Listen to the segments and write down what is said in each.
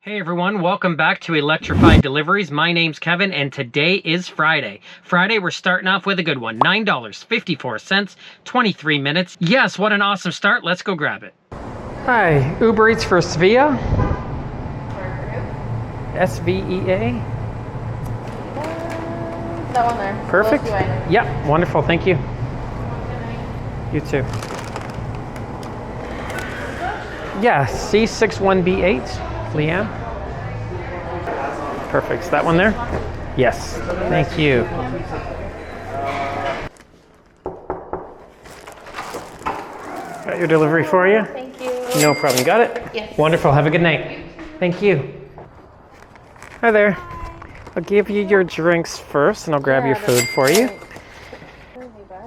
Hey everyone, welcome back to Electrified Deliveries. My name's Kevin and today is Friday. Friday, we're starting off with a good one. $9.54, 23 minutes. Yes, what an awesome start. Let's go grab it. Hi, Uber Eats for Svea. S-V-E-A. That one there. Perfect. Yeah, wonderful. Thank you. You too. Yeah, C61B8. Leanne? Perfect. Is that one there? Yes. Thank you. Got your delivery for you? Thank you. No problem. Got it? Yes. Wonderful. Have a good night. Thank you. Hi there. I'll give you your drinks first and I'll grab your food for you.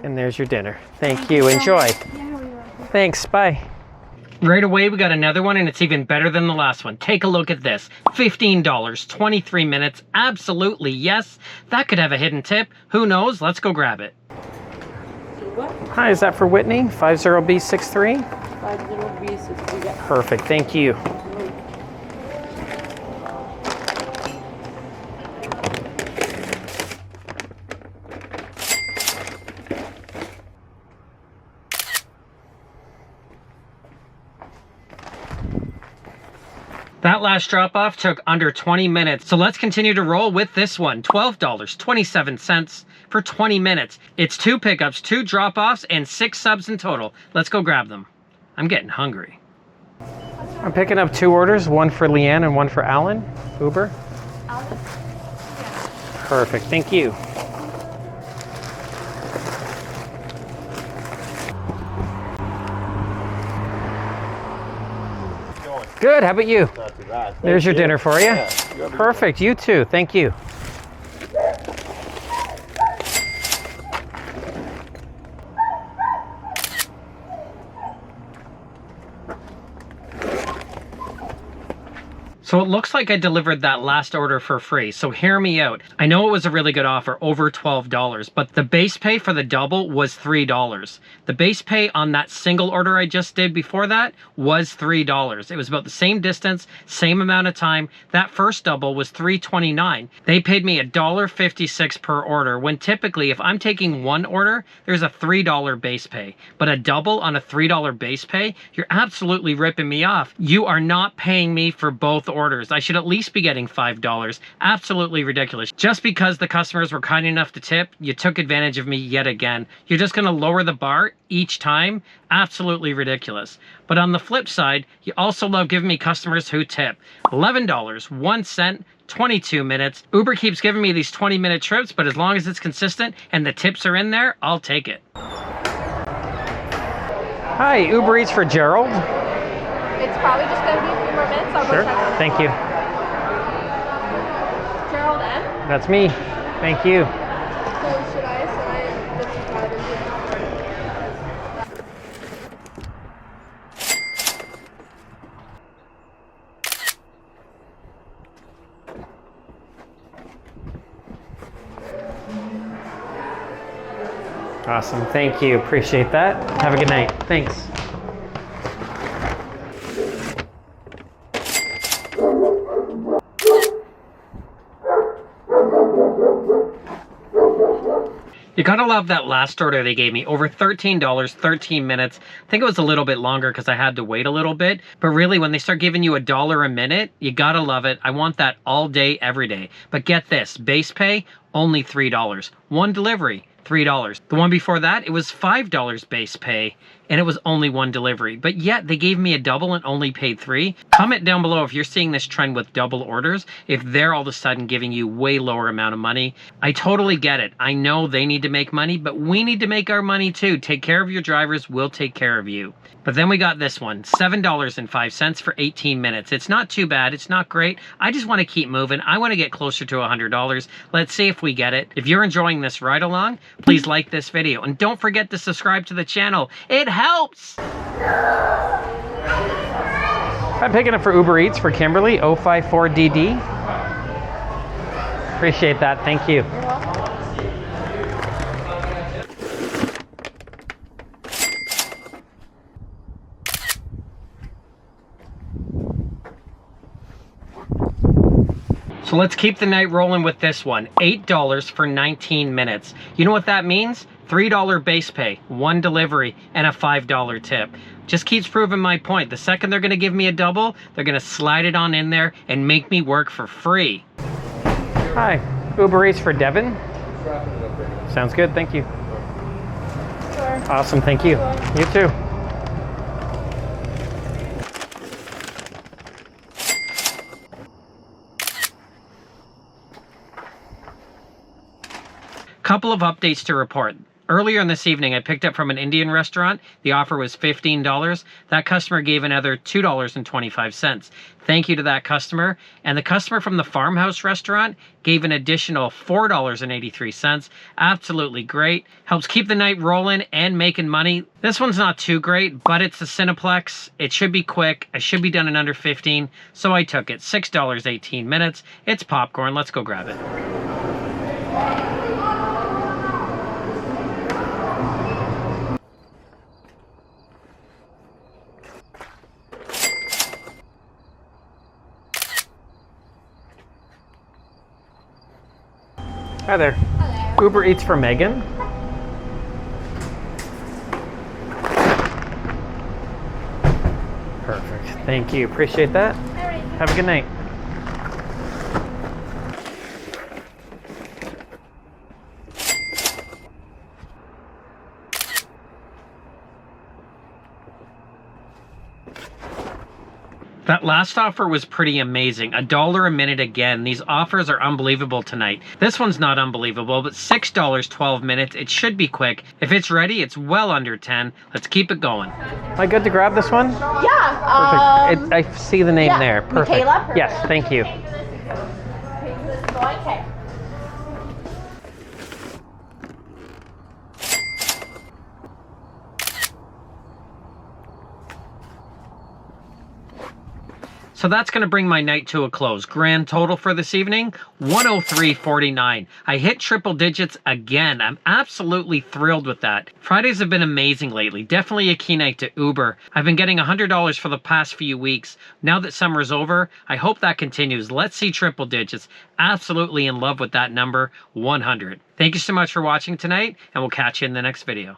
And there's your dinner. Thank you. Enjoy. Thanks. Bye. Right away, we got another one, and it's even better than the last one. Take a look at this. $15, 23 minutes. Absolutely, yes. That could have a hidden tip. Who knows? Let's go grab it. Hi, is that for Whitney? 50B63? 50B63, yeah. Perfect, thank you. That last drop-off took under 20 minutes, so let's continue to roll with this one. $12.27 for 20 minutes. It's 2 pickups, 2 drop-offs, and 6 subs in total. Let's go grab them. I'm getting hungry. I'm picking up 2 orders, one for Leanne and one for Alan. Uber? Alan? Yeah. Perfect, thank you. Good, how about you? Not too bad. There's your dinner for you. Yeah, perfect, you too, thank you. So it looks like I delivered that last order for free, so hear me out. I know it was a really good offer, over $12, but the base pay for the double was $3. The base pay on that single order I just did before that was $3. It was about the same distance, same amount of time. That first double was $3.29. They paid me $1.56 per order, when typically if I'm taking one order, there's a $3 base pay. But a double on a $3 base pay, you're absolutely ripping me off. You are not paying me for both orders. I should at least be getting $5. Absolutely ridiculous. Just because the customers were kind enough to tip, you took advantage of me yet again. You're just going to lower the bar each time? Absolutely ridiculous. But on the flip side, you also love giving me customers who tip. $11, 1 cent, 22 minutes. Uber keeps giving me these 20-minute trips, but as long as it's consistent and the tips are in there, I'll take it. Hi, Uber Eats for Gerald. It's probably just going to be a few more minutes. I'll Sure, go check. thank you. Gerald M? That's me. Thank you. So should I subscribe into Awesome, thank you. Appreciate that. Have a good night. Thanks. You gotta love that last order they gave me. Over $13, 13 minutes. I think it was a little bit longer because I had to wait a little bit. But really, when they start giving you $1 a minute, you gotta love it. I want that all day, every day. But get this, base pay, only $3. One delivery, $3. The one before that, it was $5 base pay, and it was only 1 delivery. But yet, they gave me a double and only paid 3. Comment down below if you're seeing this trend with double orders, if they're all of a sudden giving you way lower amount of money. I totally get it. I know they need to make money, but we need to make our money too. Take care of your drivers, we'll take care of you. But then we got this one, $7.05 for 18 minutes. It's not too bad, it's not great. I just want to keep moving. I want to get closer to $100. Let's see if we get it. If you're enjoying this ride along, please like this video. And don't forget to subscribe to the channel. It helps! I'm picking up for Uber Eats for Kimberly, 054DD. Appreciate that, thank you. You're welcome. So let's keep the night rolling with this one. $8 for 19 minutes. You know what that means? $3 base pay, 1 delivery, and a $5 tip. Just keeps proving my point. The second they're gonna give me a double, they're gonna slide it on in there and make me work for free. Hi, Uber Eats for Devin? Sounds good, thank you. Sure. Awesome, thank you. You too. Couple of updates to report. Earlier in this evening, I picked up from an Indian restaurant. The offer was $15. That customer gave another $2.25. Thank you to that customer. And the customer from the farmhouse restaurant gave an additional $4.83. Absolutely great. Helps keep the night rolling and making money. This one's not too great, but it's a Cineplex. It should be quick. I should be done in under 15. So I took it. $6, 18 minutes. It's popcorn. Let's go grab it. Hi there. Hello. Uber Eats for Megan. Perfect. Thank you. Appreciate that. All right. Have a good night. That last offer was pretty amazing. $1 a minute again. These offers are unbelievable tonight. This one's not unbelievable, but $6, 12 minutes. It should be quick. If it's ready, it's well under 10. Let's keep it going. Am I good to grab this one? Yeah. Perfect. I see the name there. Perfect. Michaela? Perfect. Yes, thank you. Okay. So that's going to bring my night to a close. Grand total for this evening, $103.49. I hit triple digits again. I'm absolutely thrilled with that. Fridays have been amazing lately. Definitely a key night to Uber. I've been getting $100 for the past few weeks. Now that summer's over, I hope that continues. Let's see triple digits. Absolutely in love with that number, 100. Thank you so much for watching tonight, and we'll catch you in the next video.